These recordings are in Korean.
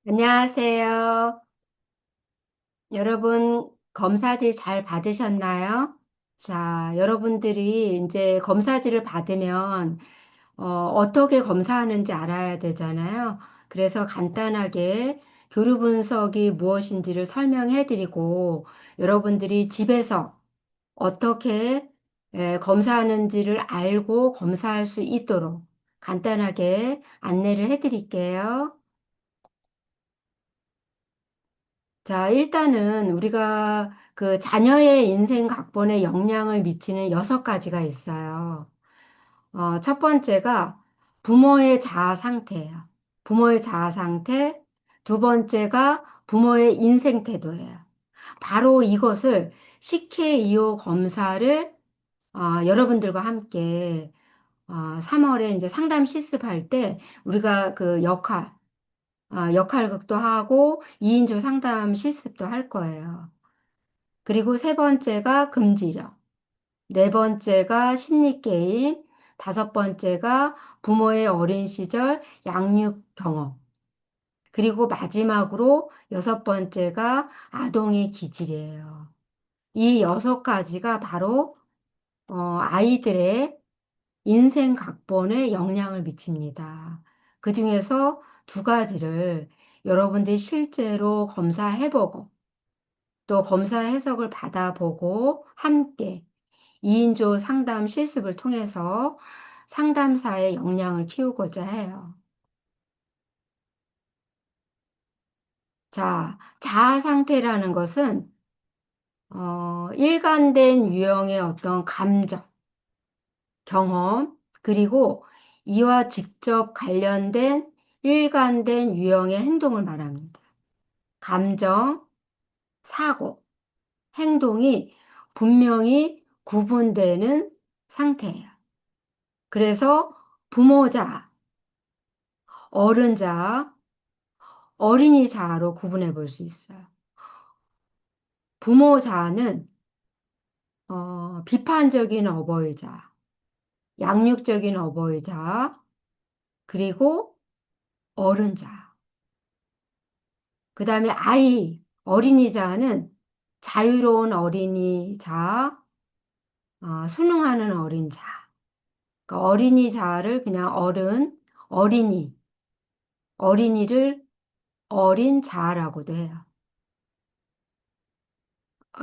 안녕하세요. 여러분, 검사지 잘 받으셨나요? 자, 여러분들이 이제 검사지를 받으면, 어떻게 검사하는지 알아야 되잖아요. 그래서 간단하게 교류 분석이 무엇인지를 설명해 드리고, 여러분들이 집에서 어떻게 검사하는지를 알고 검사할 수 있도록 간단하게 안내를 해 드릴게요. 자, 일단은 우리가 그 자녀의 인생 각본에 영향을 미치는 6가지가 있어요. 첫 번째가 부모의 자아 상태예요. 부모의 자아 상태. 두 번째가 부모의 인생 태도예요. 바로 이것을 CK2호 검사를 여러분들과 함께 3월에 이제 상담 실습할 때 우리가 그 역할극도 하고 2인조 상담 실습도 할 거예요. 그리고 세 번째가 금지력, 네 번째가 심리게임, 다섯 번째가 부모의 어린 시절 양육 경험, 그리고 마지막으로 여섯 번째가 아동의 기질이에요. 이 6가지가 바로 아이들의 인생 각본에 영향을 미칩니다. 그 중에서 2가지를 여러분들이 실제로 검사해보고 또 검사 해석을 받아보고 함께 2인조 상담 실습을 통해서 상담사의 역량을 키우고자 해요. 자, 자아 상태라는 것은 일관된 유형의 어떤 감정, 경험, 그리고 이와 직접 관련된 일관된 유형의 행동을 말합니다. 감정, 사고, 행동이 분명히 구분되는 상태예요. 그래서 부모자, 어른자, 어린이자로 구분해 볼 수 있어요. 부모자는 비판적인 어버이자, 양육적인 어버이자, 그리고 어른자. 그 다음에 어린이자는 자유로운 어린이자, 순응하는 어린자. 그러니까 어린이자를 그냥 어린이를 어린자라고도 해요.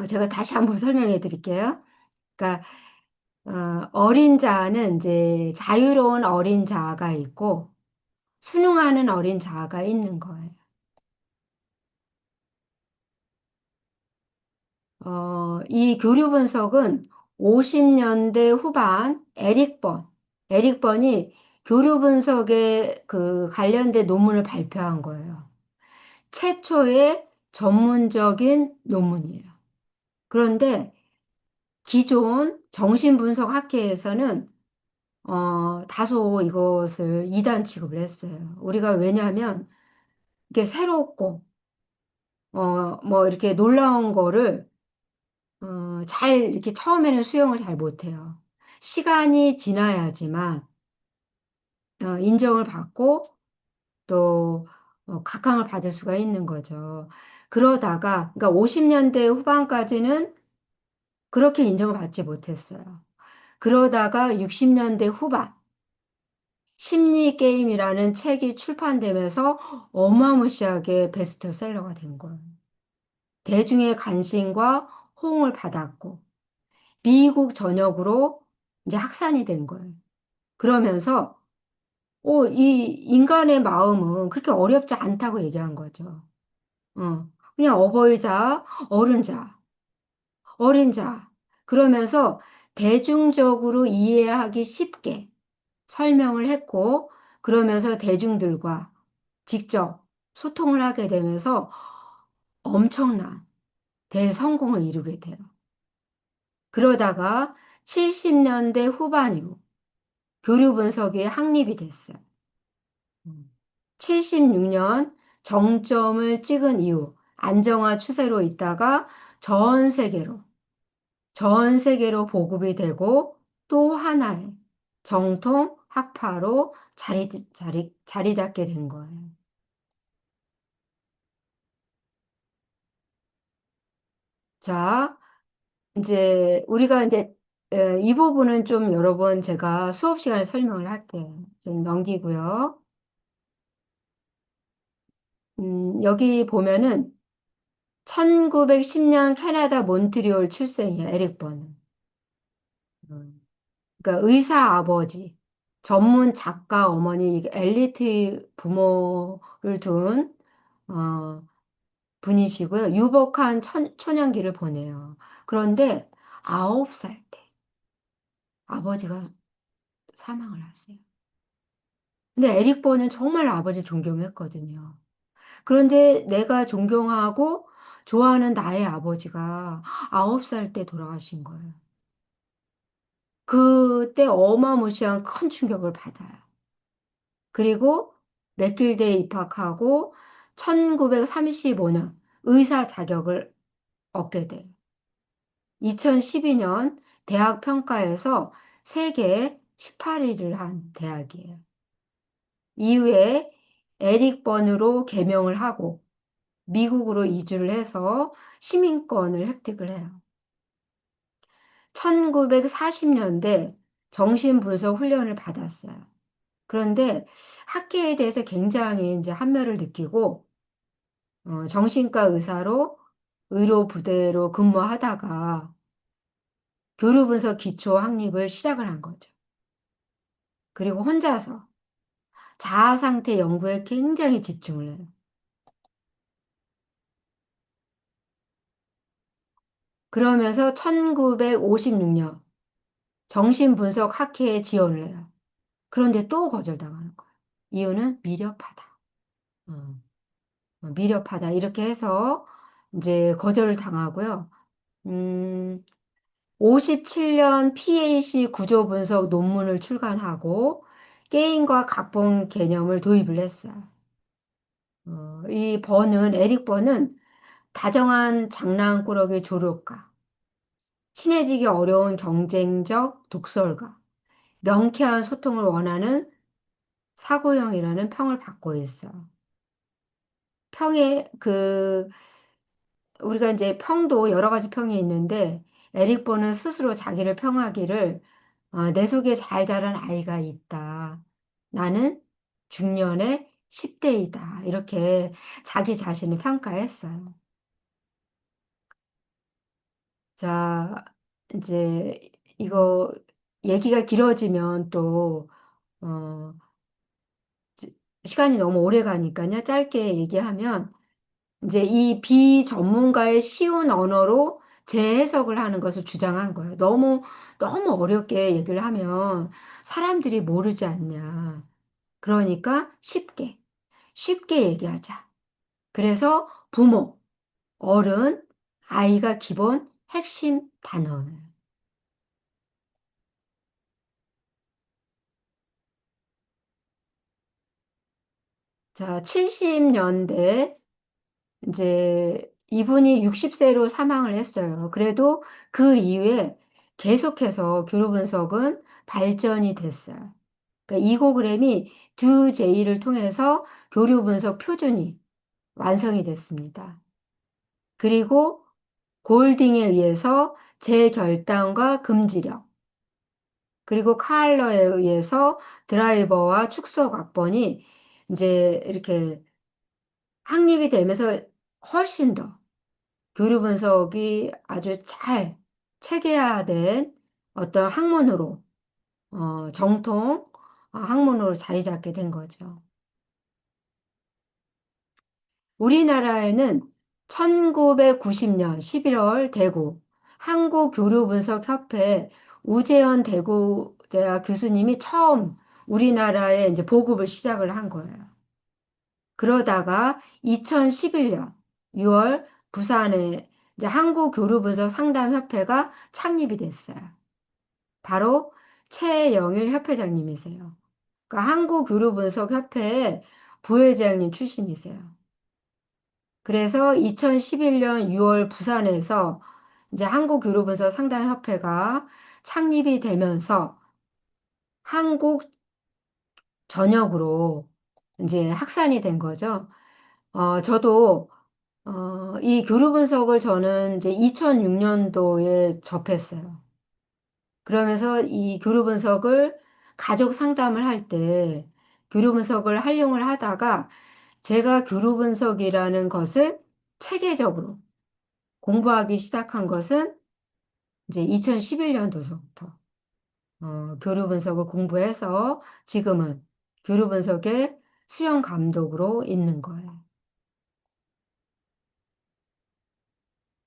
제가 다시 한번 설명해 드릴게요. 그러니까 어린 자는 이제 자유로운 어린 자가 있고 순응하는 어린 자가 있는 거예요. 이 교류 분석은 50년대 후반 에릭 번이 교류 분석에 그 관련된 논문을 발표한 거예요. 최초의 전문적인 논문이에요. 그런데 기존 정신분석 학회에서는 다소 이것을 이단 취급을 했어요. 우리가 왜냐하면 이게 새롭고, 뭐 이렇게 놀라운 거를, 잘 이렇게 처음에는 수용을 잘 못해요. 시간이 지나야지만, 인정을 받고 또, 각광을 받을 수가 있는 거죠. 그러니까 50년대 후반까지는 그렇게 인정을 받지 못했어요. 그러다가 60년대 후반, 심리 게임이라는 책이 출판되면서 어마무시하게 베스트셀러가 된 거예요. 대중의 관심과 호응을 받았고 미국 전역으로 이제 확산이 된 거예요. 그러면서 이 인간의 마음은 그렇게 어렵지 않다고 얘기한 거죠. 그냥 어버이자, 어른자, 어린자. 그러면서 대중적으로 이해하기 쉽게 설명을 했고, 그러면서 대중들과 직접 소통을 하게 되면서 엄청난 대성공을 이루게 돼요. 그러다가 70년대 후반 이후 교류 분석이 확립이 됐어요. 76년 정점을 찍은 이후 안정화 추세로 있다가 전 세계로, 전 세계로 보급이 되고 또 하나의 정통 학파로 자리 잡게 된 거예요. 자, 이제 우리가 이제 이 부분은 좀 여러 번 제가 수업 시간에 설명을 할게요. 좀 넘기고요. 여기 보면은 1910년 캐나다 몬트리올 출생이에요, 에릭 버는. 음. 그러니까 의사 아버지, 전문 작가 어머니, 이게 엘리트 부모를 둔 어, 분이시고요. 유복한 초년기를 보내요. 그런데 9살 때 아버지가 사망을 하세요. 근데 에릭 버는 정말 아버지 존경했거든요. 그런데 내가 존경하고 좋아하는 나의 아버지가 9살 때 돌아가신 거예요. 그때 어마무시한 큰 충격을 받아요. 그리고 맥길드에 입학하고 1935년 의사 자격을 얻게 돼요. 2012년 대학 평가에서 세계 18위를 한 대학이에요. 이후에 에릭 번으로 개명을 하고 미국으로 이주를 해서 시민권을 획득을 해요. 1940년대 정신분석 훈련을 받았어요. 그런데 학계에 대해서 굉장히 이제 한멸을 느끼고 정신과 의사로 의료 부대로 근무하다가 교류분석 기초 확립을 시작을 한 거죠. 그리고 혼자서 자아 상태 연구에 굉장히 집중을 해요. 그러면서 1956년 정신분석 학회에 지원을 해요. 그런데 또 거절당하는 거예요. 이유는 미렵하다. 어, 미렵하다. 이렇게 해서 이제 거절을 당하고요. 음, 57년 PAC 구조 분석 논문을 출간하고 게임과 각본 개념을 도입을 했어요. 이 버는, 에릭 버는 다정한 장난꾸러기 조력가, 친해지기 어려운 경쟁적 독설가, 명쾌한 소통을 원하는 사고형이라는 평을 받고 있어요. 우리가 이제 평도 여러 가지 평이 있는데, 에릭 버는 스스로 자기를 평하기를, 내 속에 잘 자란 아이가 있다. 나는 중년의 10대이다. 이렇게 자기 자신을 평가했어요. 자, 이제 이거 얘기가 길어지면 또, 어, 시간이 너무 오래 가니까요. 짧게 얘기하면, 이제 이 비전문가의 쉬운 언어로 재해석을 하는 것을 주장한 거예요. 너무 어렵게 얘기를 하면 사람들이 모르지 않냐. 그러니까 쉽게 얘기하자. 그래서 부모, 어른, 아이가 기본 핵심 단어예요. 자, 70년대 이제 이분이 60세로 사망을 했어요. 그래도 그 이후에 계속해서 교류 분석은 발전이 됐어요. 그러니까 이고그램이 두 제이를 통해서 교류 분석 표준이 완성이 됐습니다. 그리고 골딩에 의해서 재결단과 금지력, 그리고 카알러에 의해서 드라이버와 축소 각본이 이제 이렇게 확립이 되면서 훨씬 더 교류 분석이 아주 잘 체계화된 어떤 학문으로, 정통 학문으로 자리 잡게 된 거죠. 우리나라에는 1990년 11월 대구 한국교류분석협회 우재현 대구대학 교수님이 처음 우리나라에 이제 보급을 시작을 한 거예요. 그러다가 2011년 6월 부산에 이제 한국교류분석상담협회가 창립이 됐어요. 바로 최영일 협회장님이세요. 그러니까 한국교류분석협회의 부회장님 출신이세요. 그래서 2011년 6월 부산에서 이제 한국교류분석상담협회가 창립이 되면서 한국 전역으로 이제 확산이 된 거죠. 저도 이 교류 분석을 저는 이제 2006년도에 접했어요. 그러면서 이 교류 분석을 가족 상담을 할 때 교류 분석을 활용을 하다가 제가 교류 분석이라는 것을 체계적으로 공부하기 시작한 것은 이제 2011년도서부터 교류 분석을 공부해서 지금은 교류 분석의 수련 감독으로 있는 거예요.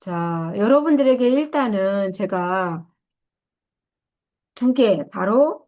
자, 여러분들에게 일단은 제가 두 개, 바로